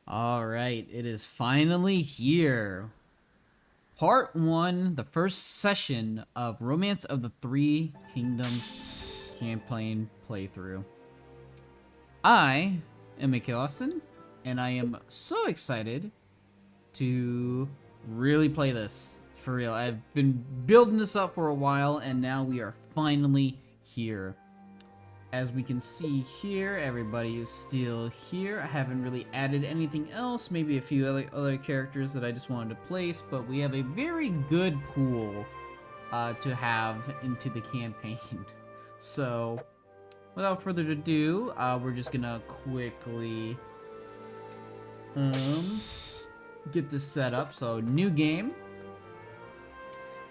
Alright, it is finally here. Part 1, the first session of Romance of the Three Kingdoms campaign playthrough. I am Mikhail Austin, and I am so excited to really play this. For real, I've been building this up for a while, and now we are finally here. As we can see here, everybody is still here. I haven't really added anything else, maybe a few other characters that I just wanted to place, but we have a very good pool to have into the campaign. So, without further ado, we're just gonna quickly get this set up. So, new game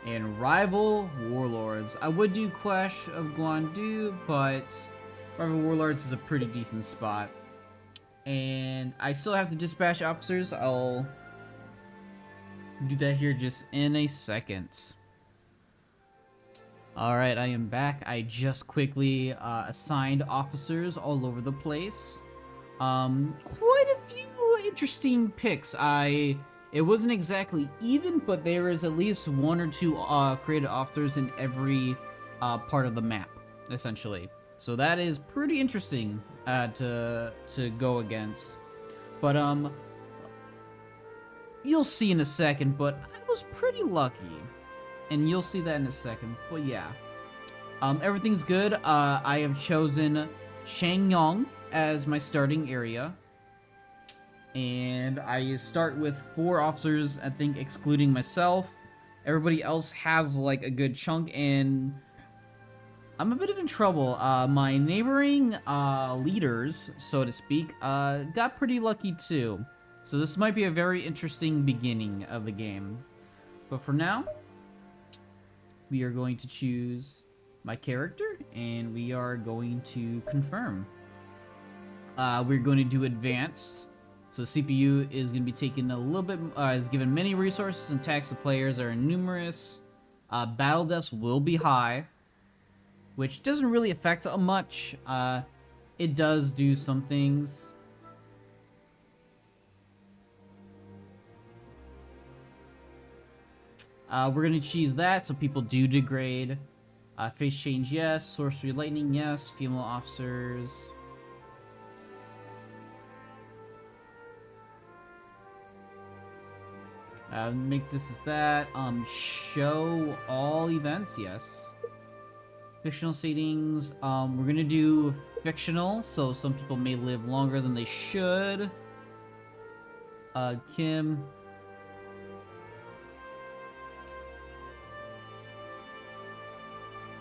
and Rival Warlords. I would do Clash of Guandu, but Rival Warlords is a pretty decent spot. And I still have to dispatch officers. I'll do that here just in a second. Alright, I am back. I just quickly assigned officers all over the place. Quite a few interesting picks. It wasn't exactly even, but there is at least one or two created officers in every part of the map, essentially. So that is pretty interesting to go against. But you'll see in a second. But I was pretty lucky, and you'll see that in a second. But yeah, everything's good. I have chosen Shangyong as my starting area. And I start with 4 officers, I think, excluding myself. Everybody else has, like, a good chunk, and I'm a bit in trouble. My neighboring leaders, so to speak, got pretty lucky, too. So this might be a very interesting beginning of the game. But for now, we are going to choose my character, and we are going to confirm. We're going to do advanced. So CPU is going to be taken a little bit, is given many resources, and attacks of players are numerous. Battle deaths will be high, which doesn't really affect much. It does do some things. We're going to choose that, so people do degrade. Face change, yes. Sorcery lightning, yes. Female officers. Make this as that. Show all events, yes. Fictional settings. We're gonna do fictional, so some people may live longer than they should. Kim.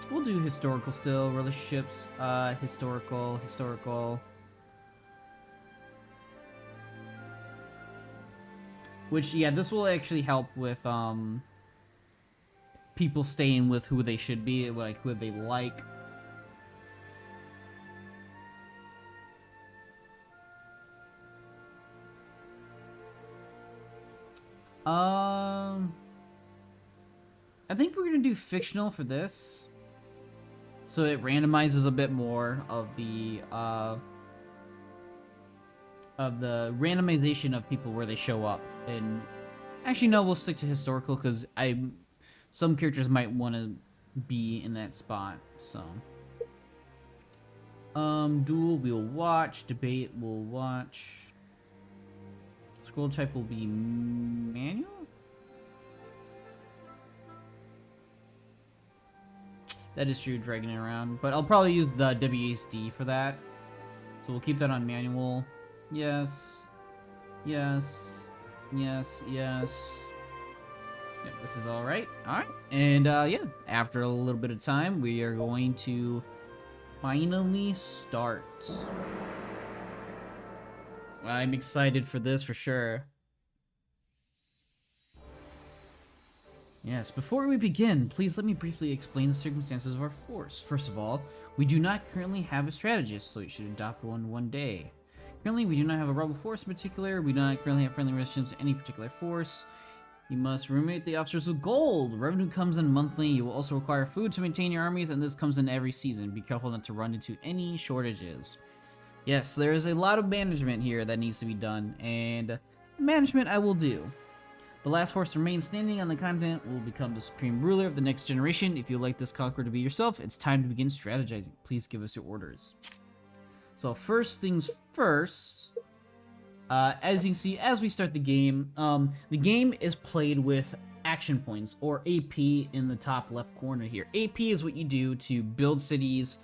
We'll do historical still. Relationships, historical. Which, yeah, this will actually help with, people staying with who they should be, like, who they like. I think we're gonna do fictional for this. So it randomizes a bit more of the randomization of people where they show up. And actually, no, we'll stick to historical because some characters might want to be in that spot. So, duel we'll watch, debate we'll watch. Scroll type will be manual. That is true, dragging it around, but I'll probably use the WASD for that. So we'll keep that on manual. Yes. Yes. Yes. Yes. Yep, this is alright. Alright. And, yeah, after a little bit of time, we are going to finally start. I'm excited for this for sure. Yes, before we begin, please let me briefly explain the circumstances of our force. First of all, we do not currently have a strategist, so you should adopt one day. Currently, we do not have a rebel force in particular. We do not currently have friendly relationships to any particular force. You must remit the officers with gold. Revenue comes in monthly. You will also require food to maintain your armies, and this comes in every season. Be careful not to run into any shortages. Yes, there is a lot of management here that needs to be done, and management I will do. The last horse remains standing on the continent will become the supreme ruler of the next generation. If you'd like this conqueror to be yourself, it's time to begin strategizing. Please give us your orders. So first things first, as you can see, as we start the game is played with action points, or AP, in the top left corner here. AP is what you do to build cities,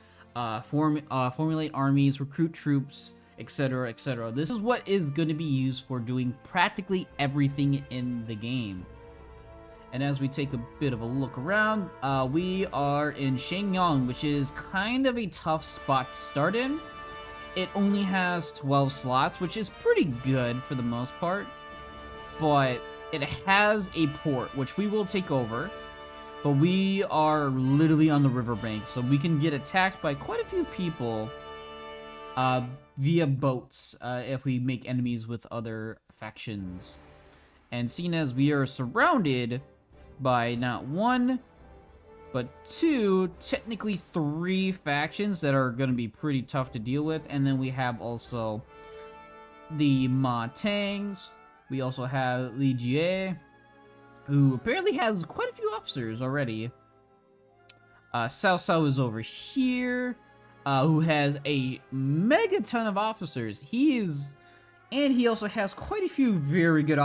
formulate armies, recruit troops, etc., etc. This is what is going to be used for doing practically everything in the game. And as we take a bit of a look around, we are in Shenyang, which is kind of a tough spot to start in. It only has 12 slots, which is pretty good for the most part, but it has a port, which we will take over. But we are literally on the riverbank, so we can get attacked by quite a few people via boats if we make enemies with other factions. And seeing as we are surrounded by not one, but two, technically three factions that are going to be pretty tough to deal with. And then we have also the Ma Tangs. We also have Li Jie, who apparently has quite a few officers already. Cao Cao is over here, who has a mega ton of officers. And he also has quite a few very good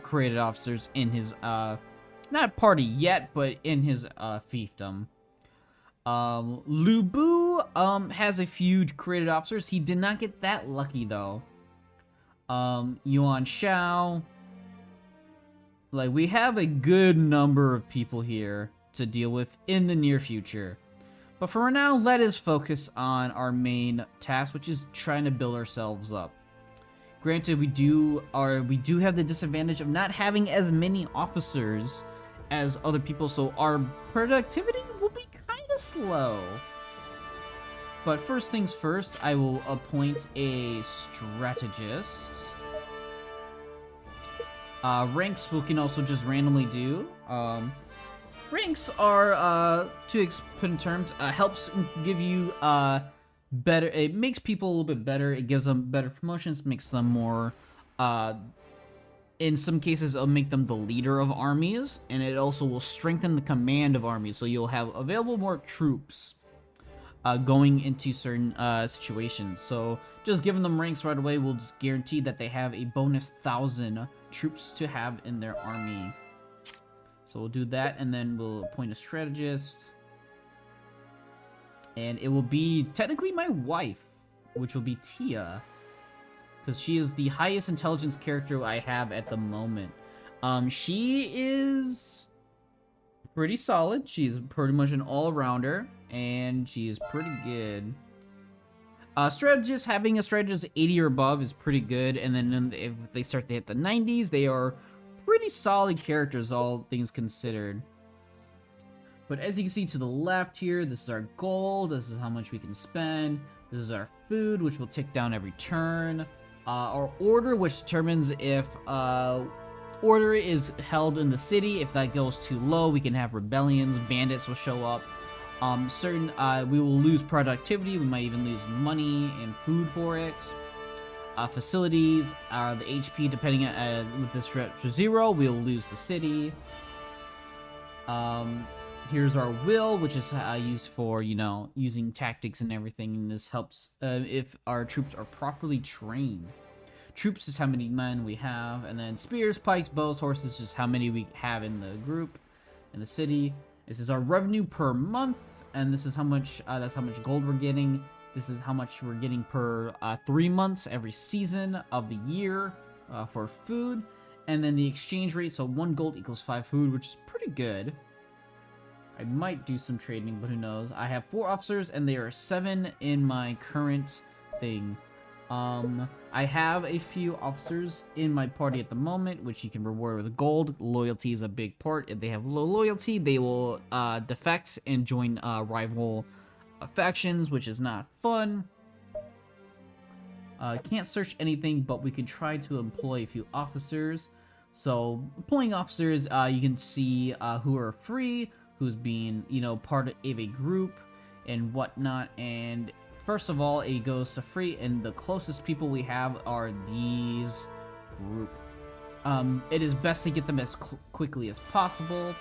created officers in his, not party yet, but in his fiefdom. Lu Bu has a few created officers. He did not get that lucky though. Yuan Shao. Like, we have a good number of people here to deal with in the near future. But for now, let us focus on our main task, which is trying to build ourselves up. Granted, we do have the disadvantage of not having as many officers as other people, so our productivity will be kind of slow. But first things first, I will appoint a strategist. Ranks we can also just randomly do. Ranks are, to put in terms, helps give you better. It makes people a little bit better. It gives them better promotions, makes them more. In some cases, it'll make them the leader of armies, and it also will strengthen the command of armies. So you'll have available more troops going into certain situations. So just giving them ranks right away will just guarantee that they have a bonus 1,000 troops to have in their army. So we'll do that, and then we'll appoint a strategist. And it will be technically my wife, which will be Tia, because she is the highest intelligence character I have at the moment. She is pretty solid. She's pretty much an all-rounder, and she is pretty good. Strategists, having a strategist 80 or above is pretty good, and then if they start to hit the 90s, they are pretty solid characters, all things considered. But as you can see to the left here, this is our gold, this is how much we can spend, this is our food, which will tick down every turn, our order, which determines if order is held in the city. If that goes too low, we can have rebellions, bandits will show up. We will lose productivity, we might even lose money and food for it. Facilities, the HP, depending on with this stretch to 0, we'll lose the city. Here's our will, which is used for, using tactics and everything, and this helps if our troops are properly trained. Troops is how many men we have, and then spears, pikes, bows, horses, just how many we have in the group, in the city. This is our revenue per month, and this is how much, that's how much gold we're getting. This is how much we're getting per 3 months every season of the year for food. And then the exchange rate, so 1 gold equals 5 food, which is pretty good. I might do some trading, but who knows. I have 4 officers, and there are 7 in my current thing. I have a few officers in my party at the moment, which you can reward with gold. Loyalty is a big part. If they have low loyalty, they will defect and join rival factions, which is not fun. Can't search anything, but we can try to employ a few officers. So employing officers, you can see who are free, who's being part of a group and whatnot. And first of all, it goes to free, and the closest people we have are these group. It is best to get them as quickly as possible.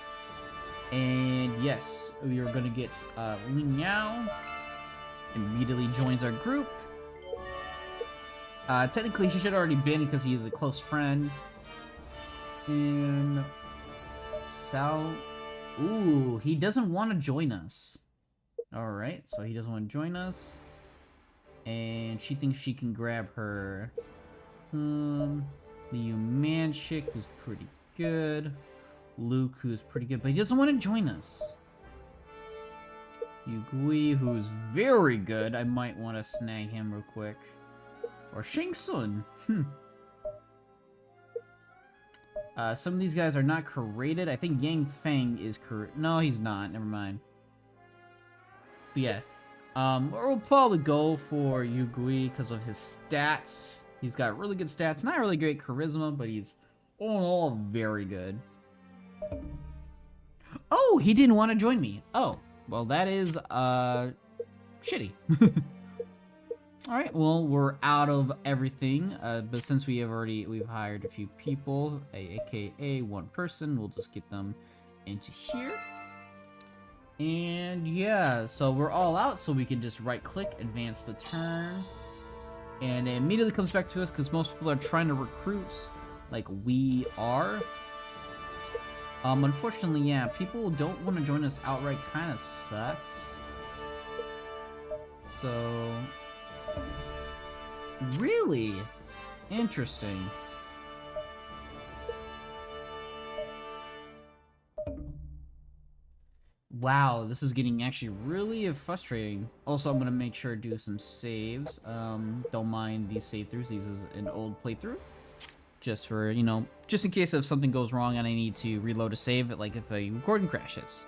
And yes, we are gonna get Li Miao. Immediately joins our group. Technically, he should have already been because he is a close friend. And Sao, ooh, he doesn't want to join us. All right, so he doesn't want to join us, and she thinks she can grab her. Liu Manchik, who's pretty good. Luke, who's pretty good, but he doesn't want to join us. Yu Gui, who's very good. I might want to snag him real quick. Or Shang Sun. Some of these guys are not curated. I think Yang Feng is curated. No, he's not. Never mind. But yeah. We'll probably go for Yu Gui because of his stats. He's got really good stats. Not really great charisma, but he's all in all very good. Oh, he didn't want to join me. Oh, well, that is shitty. Alright, well, we're out of everything, but since we've hired a few people, aka one person, we'll just get them into here. And yeah, so we're all out, so we can just right-click, advance the turn, and it immediately comes back to us because most people are trying to recruit like we are. Unfortunately, yeah, people don't want to join us outright, kind of sucks. So... really? Interesting. Wow, this is getting actually really frustrating. Also, I'm gonna make sure to do some saves. Don't mind these save throughs. These is an old playthrough. Just for, you know, just in case if something goes wrong and I need to reload a save, like if the recording crashes.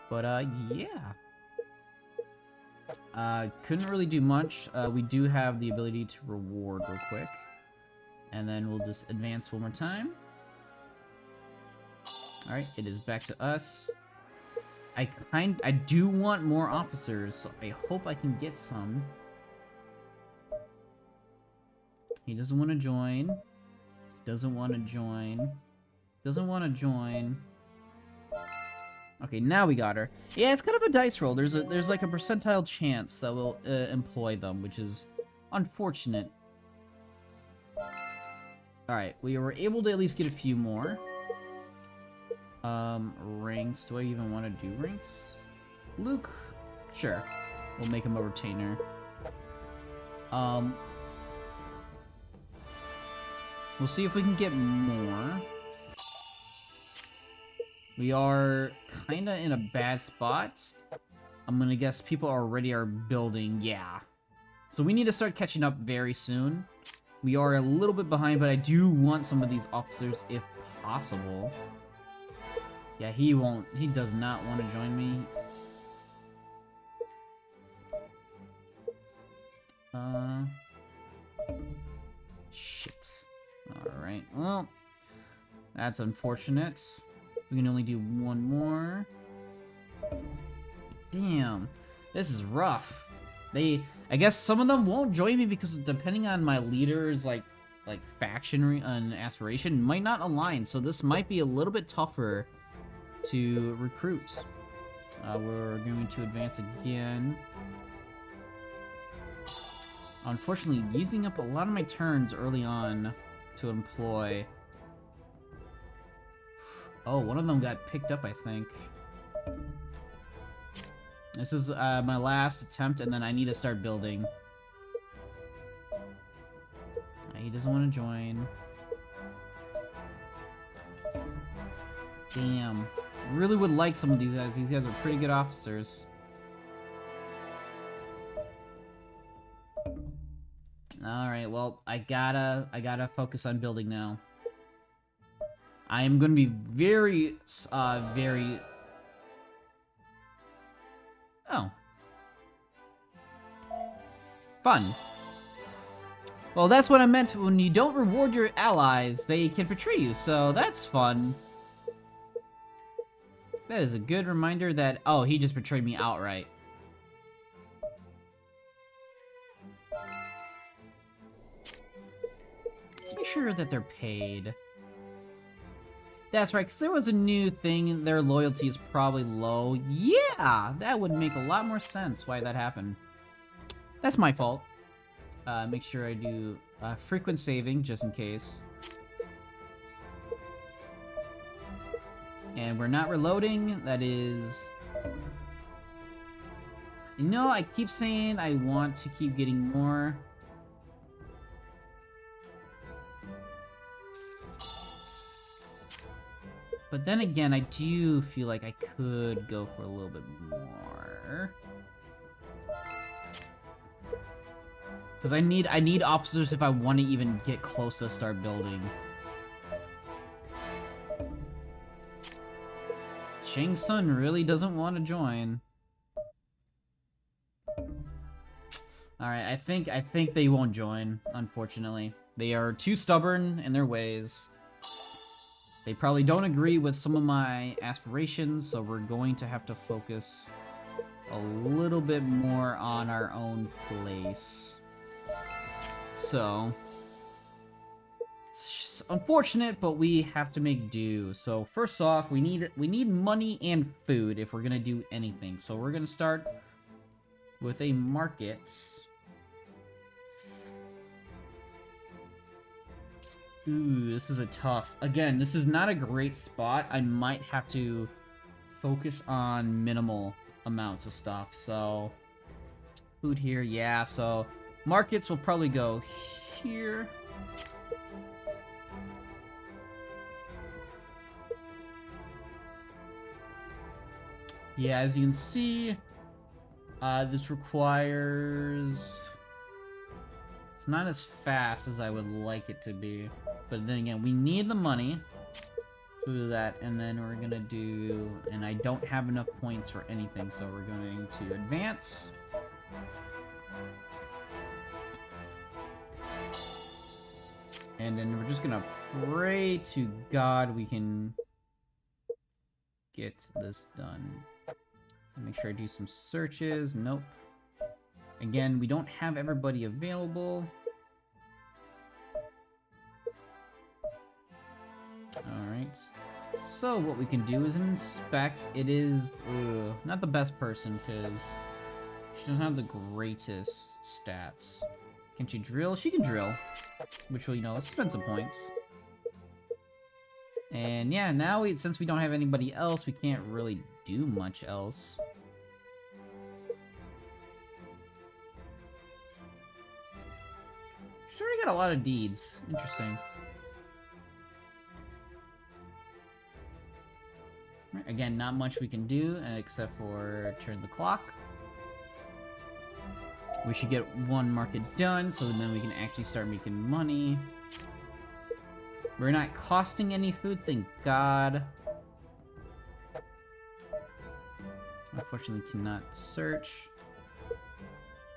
But, yeah. Couldn't really do much. We do have the ability to reward real quick. And then we'll just advance one more time. Alright, it is back to us. I do want more officers, so I hope I can get some. He doesn't want to join. Doesn't want to join. Doesn't want to join. Okay, now we got her. Yeah, it's kind of a dice roll. There's like a percentile chance that we'll employ them, which is unfortunate. Alright, we were able to at least get a few more. Ranks. Do I even want to do ranks? Luke? Sure. We'll make him a retainer. We'll see if we can get more. We are kinda in a bad spot. I'm gonna guess people already are building, yeah. So we need to start catching up very soon. We are a little bit behind, but I do want some of these officers if possible. Yeah, he does not want to join me. Shit. Alright, well, that's unfortunate. We can only do one more. Damn, this is rough. I guess some of them won't join me because depending on my leader's like faction and aspiration might not align. So this might be a little bit tougher to recruit. We're going to advance again. Unfortunately, using up a lot of my turns early on to employ. Oh, one of them got picked up, I think. This is my last attempt, and then I need to start building. He doesn't want to join. Damn. I really would like some of these guys. These guys are pretty good officers. Alright, well, I gotta focus on building now. I am gonna be very... Oh. Fun. Well, that's what I meant when you don't reward your allies, they can betray you, so that's fun. That is a good reminder that... Oh, he just betrayed me outright. Let's make sure that they're paid. That's right, because there was a new thing. Their loyalty is probably low. Yeah, that would make a lot more sense why that happened. That's my fault. Make sure I do frequent saving, just in case. And we're not reloading. That is... You know, I keep saying I want to keep getting more. But then again, I do feel like I could go for a little bit more. Because I need officers if I want to even get close to start building. Shang Tsung really doesn't want to join. Alright, I think they won't join, unfortunately. They are too stubborn in their ways. They probably don't agree with some of my aspirations, so we're going to have to focus a little bit more on our own place. So, it's unfortunate, but we have to make do. So first off, we need money and food if we're gonna do anything. So we're gonna start with a market. Ooh, this is a tough... Again, this is not a great spot. I might have to focus on minimal amounts of stuff. So, food here, yeah. So, markets will probably go here. Yeah, as you can see, this requires... It's not as fast as I would like it to be. But then again, we need the money to do that, and then we're gonna do... And I don't have enough points for anything, so we're going to advance. And then we're just gonna pray to God we can get this done. Make sure I do some searches. Nope. Again, we don't have everybody available. Alright. So what we can do is inspect. It is not the best person because she doesn't have the greatest stats. Can she drill? She can drill. Which will, you know, let's spend some points. And yeah, now since we don't have anybody else, we can't really do much else. She's already got a lot of deeds. Interesting. Again, not much we can do except for turn the clock. We should get one market done so then we can actually start making money. We're not costing any food, thank God. Unfortunately, cannot search.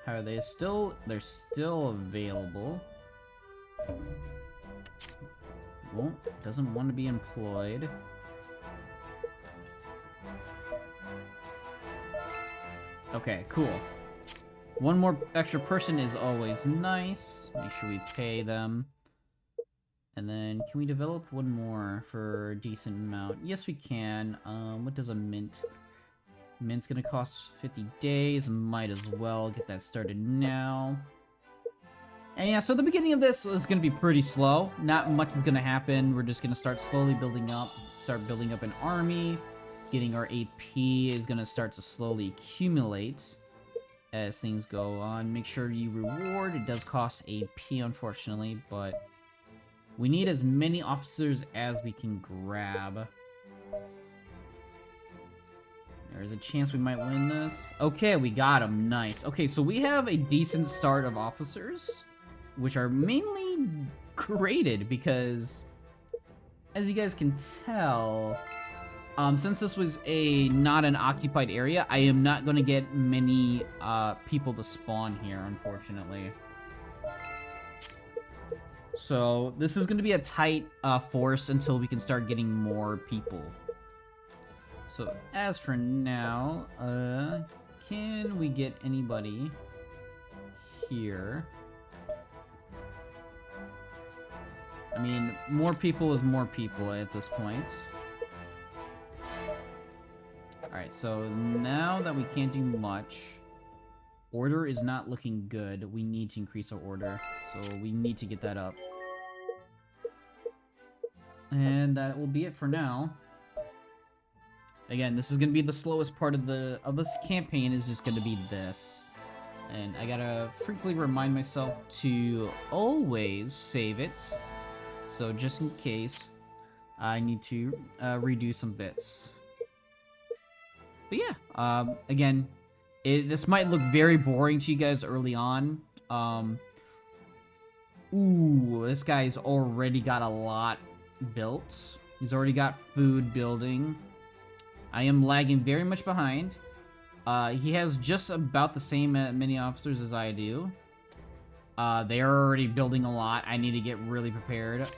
How are they still? They're still available. Doesn't want to be employed. Okay, cool. One more extra person is always nice. Make sure we pay them. And then, can we develop one more for a decent amount? Yes, we can. What does a mint? Mint's gonna cost 50 days. Might as well get that started now. And yeah, so the beginning of this is gonna be pretty slow. Not much is gonna happen. We're just gonna start slowly building up. Start building up an army. Getting our AP is gonna start to slowly accumulate as things go on. Make sure you reward. It does cost AP, unfortunately, but we need as many officers as we can grab. There's a chance we might win this. Okay, we got him. Nice. Okay, so we have a decent start of officers, which are mainly created because, as you guys can tell, since this was not an occupied area, I am not going to get many people to spawn here, unfortunately. So this is going to be a tight force until we can start getting more people. So as for now, can we get anybody here? I mean, more people is more people at this point. Alright, so now that we can't do much, order is not looking good. We need to increase our order, so we need to get that up. And that will be it for now. Again, this is gonna be the slowest part of this campaign. Is just gonna be this, and I gotta frequently remind myself to always save it. So just in case, I need to redo some bits. But yeah, again, this might look very boring to you guys early on. Ooh, this guy's already got a lot built. He's already got food building. I am lagging very much behind. He has just about the same many officers as I do. They are already building a lot. I need to get really prepared.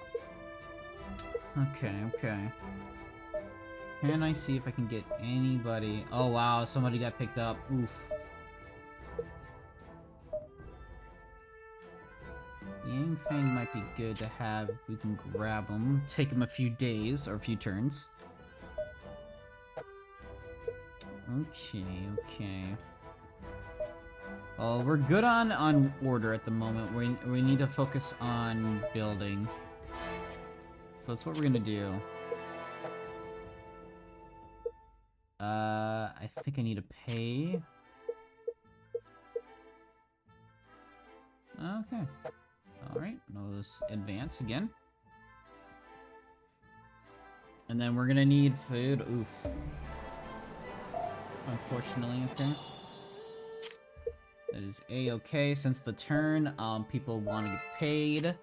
Okay. Can I see if I can get anybody? Oh wow, somebody got picked up. Oof. Yang Fang might be good to have if we can grab him. Take him a few days or a few turns. Okay. Well, we're good on order at the moment. We need to focus on building. So that's what we're gonna do. I think I need to pay. Okay. Alright, let's advance again. And then we're gonna need food. Oof. Unfortunately, okay. That is A-okay. Since the turn, people want to get paid.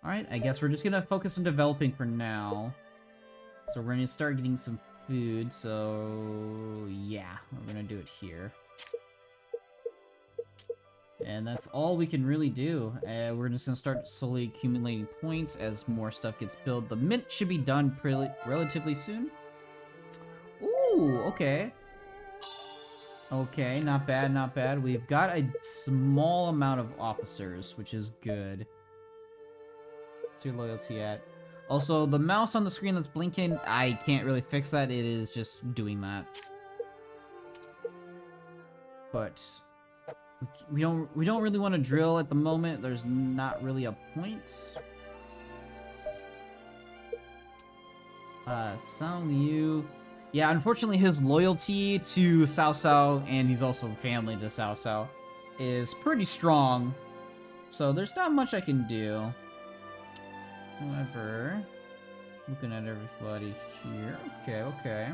Alright, I guess we're just gonna focus on developing for now. So we're gonna start getting some food, so yeah, we're gonna do it here. And that's all we can really do. We're just gonna start slowly accumulating points as more stuff gets built. The mint should be done relatively soon. Ooh, okay. Okay, not bad, not bad. We've got a small amount of officers, which is good. What's your loyalty at? Also, the mouse on the screen that's blinking, I can't really fix that. It is just doing that. But we don't really want to drill at the moment. There's not really a point. Sao Liu. Yeah, unfortunately his loyalty to Cao Cao, and he's also family to Cao Cao, is pretty strong. So there's not much I can do. However, looking at everybody here. Okay.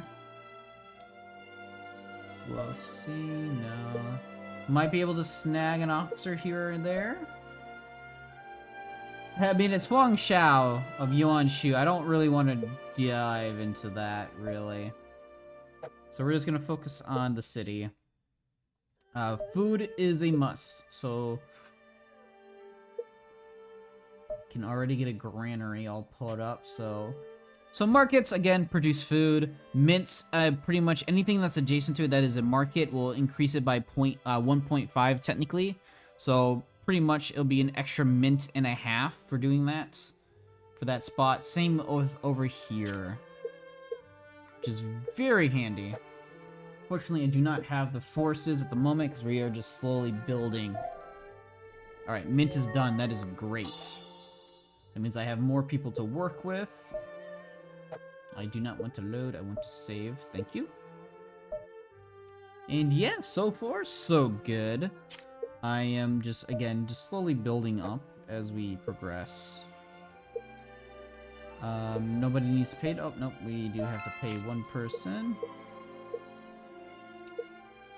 We'll see. No. Might be able to snag an officer here and there. I mean, it's Huang Xiao of Yuan Shu. I don't really want to dive into that, really. So we're just going to focus on the city. Food is a must, so can already get a granary all put up. So markets, again, produce food. Mints, pretty much anything that's adjacent to it that is a market will increase it by 1.5 technically. So pretty much it'll be an extra mint and a half for doing that, for that spot. Same with over here, which is very handy. Fortunately, I do not have the forces at the moment because we are just slowly building. Alright, mint is done. That is great. That means I have more people to work with. I do not want to load. I want to save. Thank you. And yeah, so far, so good. I am just, again, just slowly building up as we progress. Nobody needs paid. Oh, nope, we do have to pay one person.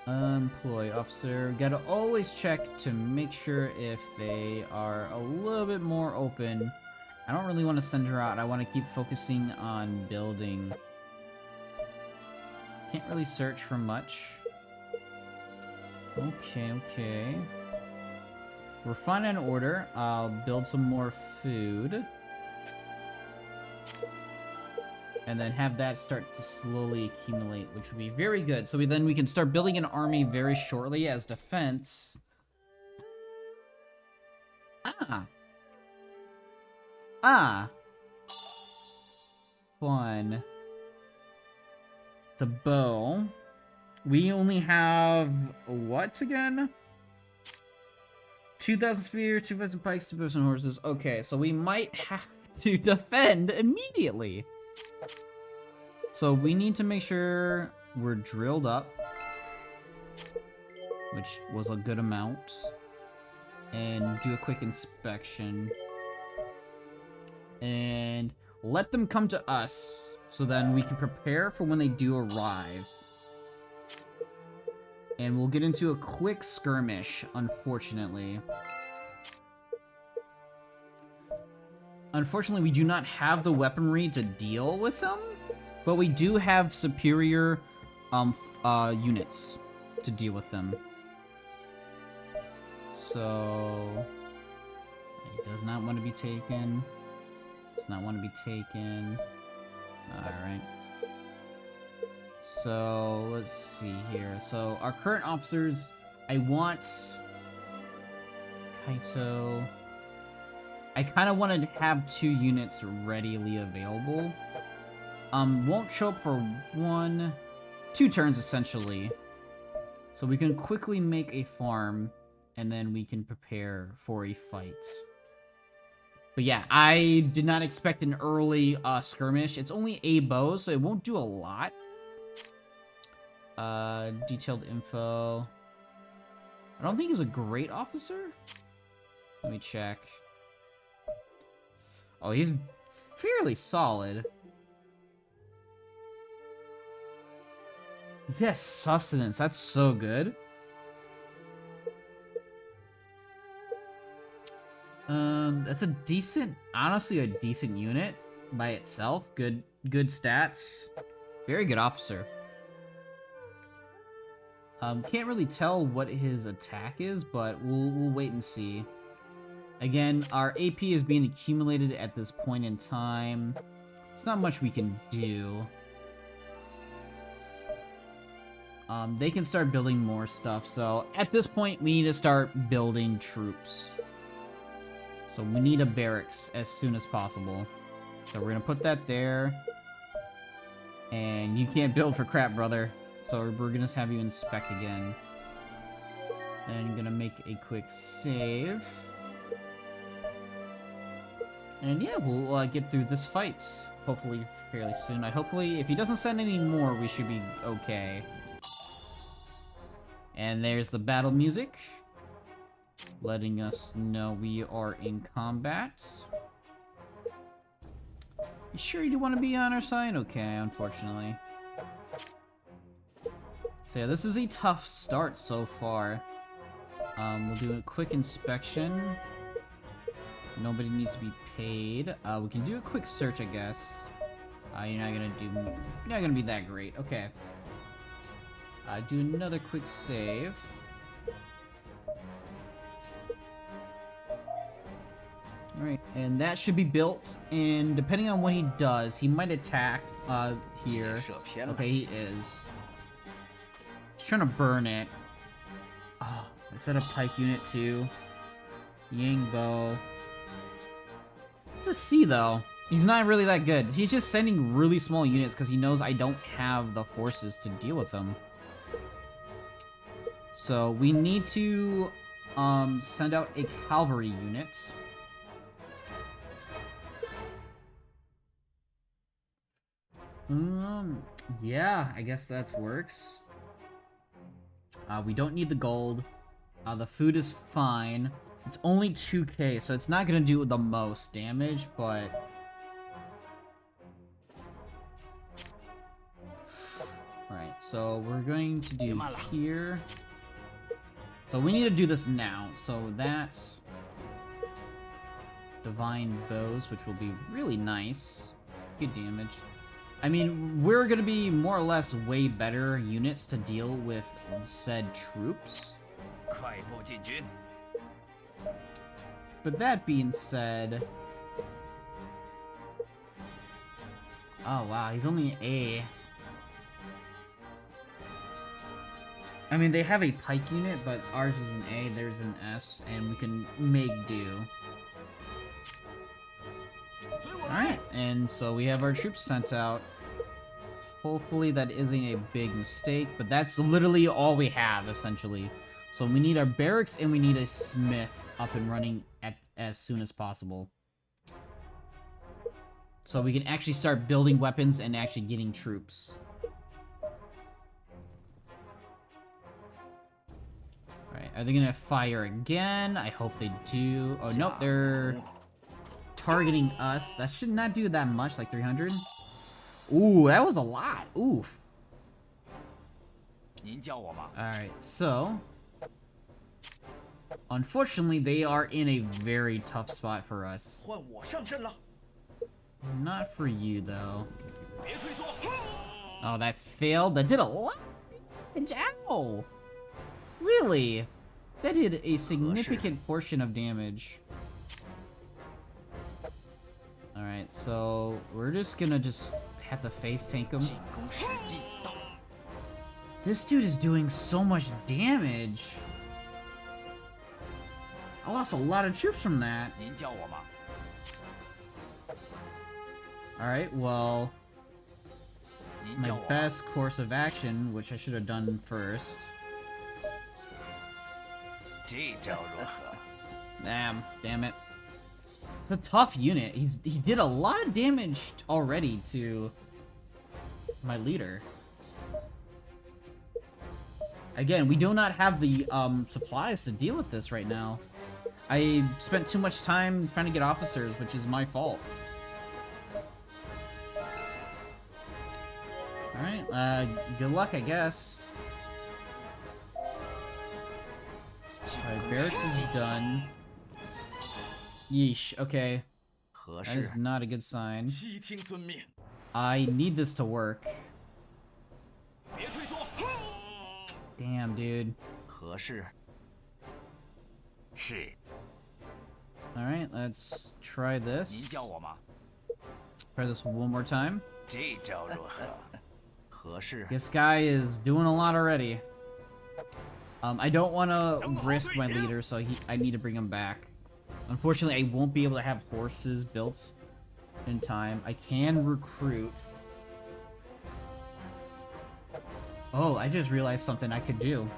Employee officer. Gotta always check to make sure if they are a little bit more open. I don't really want to send her out. I want to keep focusing on building. Can't really search for much. Okay. We're fine in order. I'll build some more food. And then have that start to slowly accumulate, which would be very good. So then we can start building an army very shortly as defense. Ah! Ah! Fun. It's a bow. We only have... what again? 2,000 spear, 2,000 pikes, 2,000 horses. Okay, so we might have to defend immediately. So we need to make sure we're drilled up, which was a good amount, and do a quick inspection. And let them come to us, so then we can prepare for when they do arrive. And we'll get into a quick skirmish, unfortunately. Unfortunately, we do not have the weaponry to deal with them, but we do have superior units to deal with them. So... it does not want to be taken. Does not want to be taken. Alright. So, let's see here. So, our current officers, I want... Kaito... I kind of want to have 2 units readily available. Won't show up for 2 turns, essentially. So we can quickly make a farm, and then we can prepare for a fight. But yeah, I did not expect an early skirmish. It's only a bow, so it won't do a lot. Detailed info. I don't think he's a great officer. Let me check. Oh, he's fairly solid. He has sustenance. That's so good. That's a decent, honestly, a decent unit by itself. Good stats. Very good officer. Can't really tell what his attack is, but we'll wait and see. Again, our AP is being accumulated at this point in time. There's not much we can do. They can start building more stuff, so at this point, we need to start building troops. So we need a barracks as soon as possible. So we're gonna put that there. And you can't build for crap, brother. So we're gonna have you inspect again. And I'm gonna make a quick save. And yeah, we'll get through this fight, hopefully fairly soon. Hopefully, if he doesn't send any more, we should be okay. And there's the battle music, letting us know we are in combat. You sure you want to be on our side? Okay, unfortunately. So yeah, this is a tough start so far. We'll do a quick inspection. Nobody needs to be paid. We can do a quick search, I guess. You're not gonna be that great. Okay. Do another quick save. Alright, and that should be built, and depending on what he does, he might attack, here. Okay, he is. He's trying to burn it. Oh, I said a pike unit too. Yang bow. Let's see, though. He's not really that good. He's just sending really small units because he knows I don't have the forces to deal with them. So we need to send out a cavalry unit. Yeah, I guess that works. We don't need the gold. The food is fine. It's only 2k, so it's not gonna do the most damage, but... Alright, so we're going to do here. So we need to do this now. So that's... Divine bows, which will be really nice. Good damage. I mean, we're gonna be more or less way better units to deal with said troops. But that being said... Oh wow, he's only an A. I mean, they have a pike unit, but ours is an A, theirs an S, and we can make do. And so we have our troops sent out. Hopefully that isn't a big mistake, but that's literally all we have, essentially. So we need our barracks and we need a smith up and running as soon as possible. So we can actually start building weapons and actually getting troops. Alright, are they gonna fire again? I hope they do. Oh, nope, they're targeting us. That should not do that much, like 300. Ooh, that was a lot. Oof. Alright, so... unfortunately, they are in a very tough spot for us. Not for you, though. Oh, that failed? That did a lot of damage. Ow! Really? That did a significant portion of damage. Alright, so we're just gonna have to face tank him. This dude is doing so much damage. I lost a lot of troops from that. Alright, well... my best course of action, which I should have done first. Damn it. It's a tough unit. He did a lot of damage already to my leader. Again, we do not have the supplies to deal with this right now. I spent too much time trying to get officers, which is my fault. Alright, good luck, I guess. Alright, barracks is done. Yeesh, okay. That is not a good sign. I need this to work. Damn, dude. Alright, let's try this. Try this one more time. This guy is doing a lot already. I don't want to risk my leader, so I need to bring him back. Unfortunately, I won't be able to have horses built in time. I can recruit. Oh, I just realized something I could do.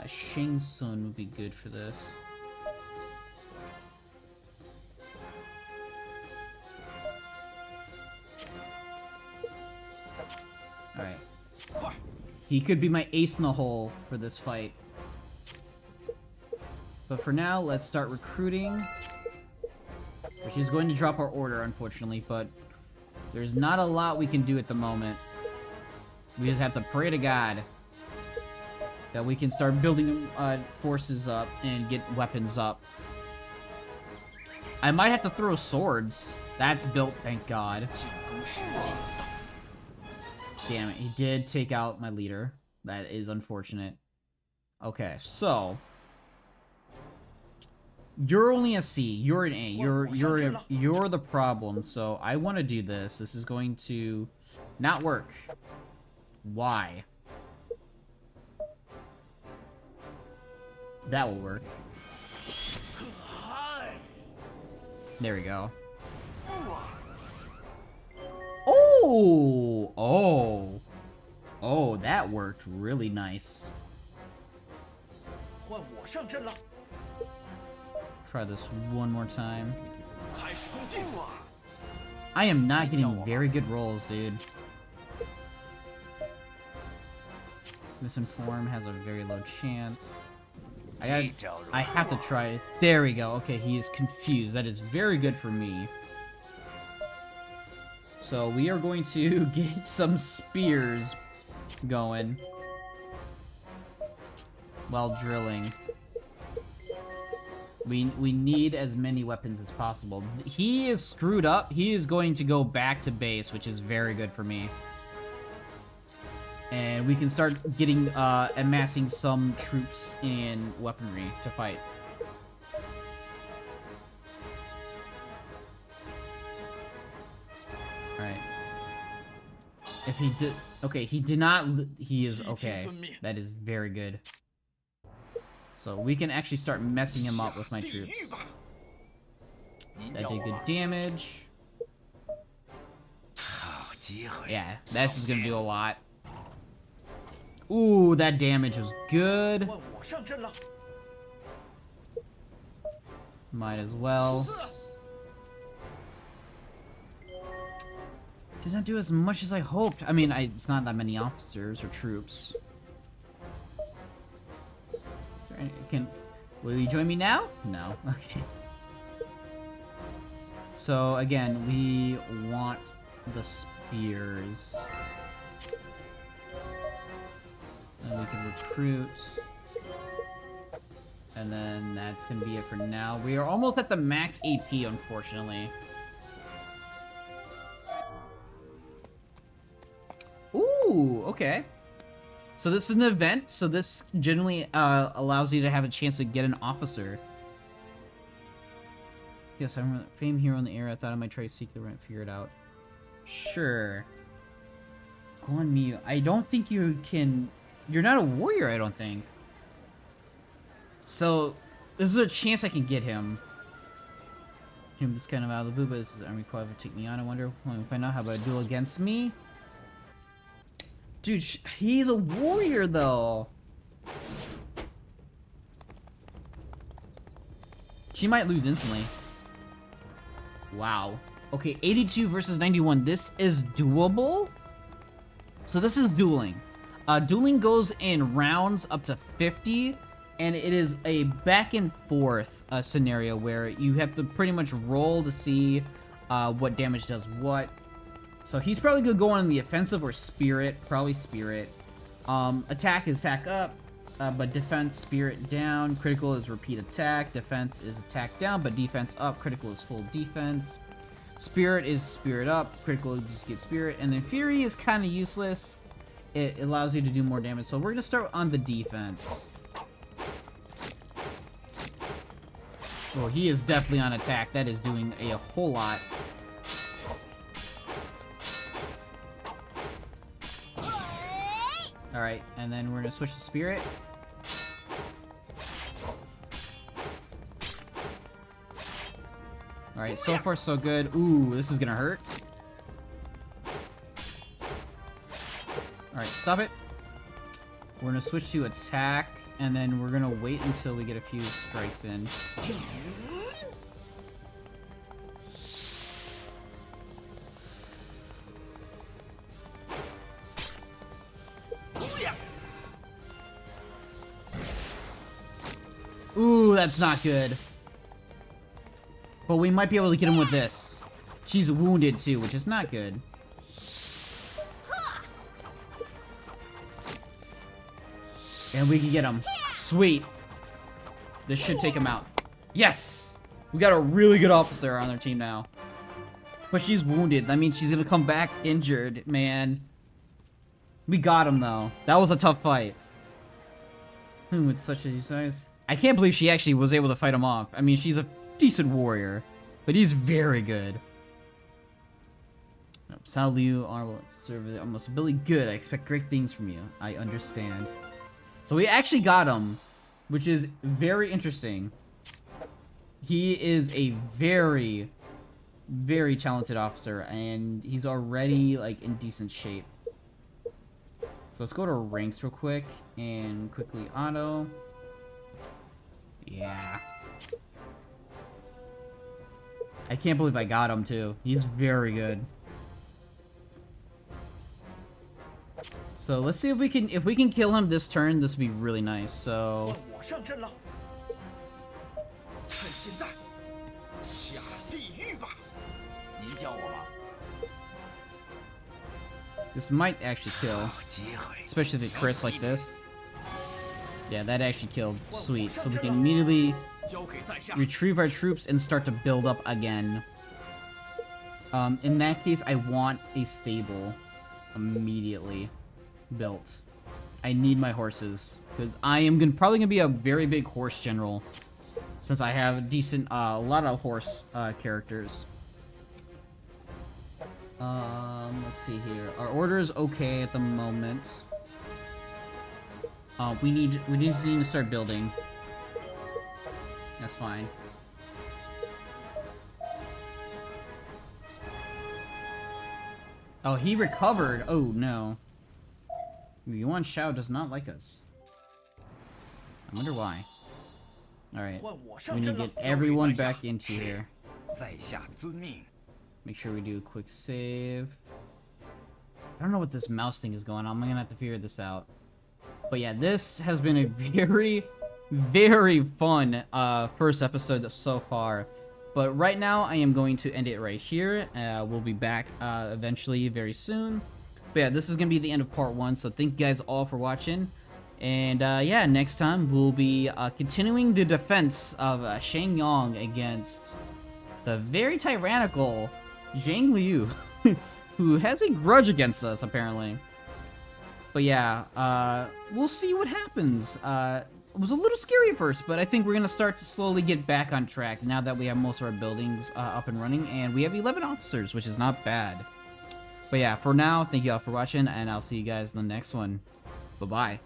Shang Tsung would be good for this. Alright. He could be my ace in the hole for this fight. But for now, let's start recruiting. Which is going to drop our order, unfortunately, but there's not a lot we can do at the moment. We just have to pray to God that we can start building forces up and get weapons up. I might have to throw swords. That's built, thank God. Damn it, he did take out my leader. That is unfortunate. Okay, so you're only a C. You're an A. You're the problem. So I want to do this. This is going to not work. Why? That will work. There we go. Oh! Oh! Oh, that worked really nice. Try this one more time. I am not getting very good rolls, dude. Misinform has a very low chance. I have to try it. There we go. Okay, he is confused. That is very good for me. So we are going to get some spears going while drilling. We need as many weapons as possible. He is screwed up. He is going to go back to base, which is very good for me. And we can start getting, amassing some troops and weaponry to fight. Alright. If he did... Okay, he did not... He is okay. That is very good. So we can actually start messing him up with my troops. That did good damage. Yeah, this is gonna do a lot. Ooh, that damage was good. Might as well. Did not do as much as I hoped. I mean, it's not that many officers or troops. Is there any, will you join me now? No. Okay. So again, we want the spears. And we can recruit. And then that's gonna be it for now. We are almost at the max AP, unfortunately. Ooh, okay. So this is an event, so this generally allows you to have a chance to get an officer. Yes, I'm a famed hero in the era. I thought I might try to seek the right, figure it out. Sure. Go on mute. I don't think you can... You're not a warrior, I don't think. So, this is a chance I can get him. This kind of out of the blue, but this is unrequired to take me on. I wonder when we find out how about a duel against me. Dude, he's a warrior, though. She might lose instantly. Wow. Okay, 82 versus 91. This is doable. So this is dueling. Dueling goes in rounds up to 50, and it is a back and forth scenario where you have to pretty much roll to see what damage does what. So he's probably gonna go on the offensive or spirit, probably spirit. Attack is attack up, but defense spirit down. Critical is repeat attack. Defense is attack down, but defense up. Critical is full defense. Spirit is spirit up. Critical, you just get spirit. And then Fury is kind of useless. It allows you to do more damage. So we're gonna start on the defense. Oh, he is definitely on attack. That is doing a whole lot. Alright, and then we're gonna switch to spirit. Alright, so far so good. Ooh, this is gonna hurt. Alright, stop it. We're gonna switch to attack, and then we're gonna wait until we get a few strikes in. Ooh, that's not good. But we might be able to get him with this. She's wounded too, which is not good. And we can get him. Sweet. This should take him out. Yes! We got a really good officer on our team now. But she's wounded. That means she's gonna come back injured, man. We got him though. That was a tough fight. With such a size. I can't believe she actually was able to fight him off. I mean, she's a decent warrior, but he's very good. Sal Liu, service almost ability good. I expect great things from you. I understand. So we actually got him, which is very interesting. He is a very, very talented officer, and he's already like in decent shape. So let's go to ranks real quick and quickly auto. Yeah. I can't believe I got him too. He's very good. So let's see if we can kill him this turn. This would be really nice. So this might actually kill, especially if it crits like this. Yeah, that actually killed. Sweet. So we can immediately retrieve our troops and start to build up again. In that case, I want a stable immediately built. I need my horses because I am probably gonna be a very big horse general since I have a decent, a lot of horse characters. Let's see here. Our order is okay at the moment. We need to start building. It's fine. Oh, he recovered. Oh, no. Yuan Shao does not like us. I wonder why. Alright. We need to get everyone back into here. Make sure we do a quick save. I don't know what this mouse thing is going on. I'm gonna have to figure this out. But yeah, this has been a very, very fun first episode so far. But right now, I am going to end it right here. We'll be back eventually very soon. But yeah, this is going to be the end of part 1. So thank you guys all for watching. And yeah, next time we'll be continuing the defense of Shengyang against the very tyrannical Zhang Liu, who has a grudge against us, apparently. But yeah, we'll see what happens. It was a little scary at first, but I think we're going to start to slowly get back on track now that we have most of our buildings up and running, and we have 11 officers, which is not bad. But yeah, for now, thank you all for watching, and I'll see you guys in the next one. Bye-bye.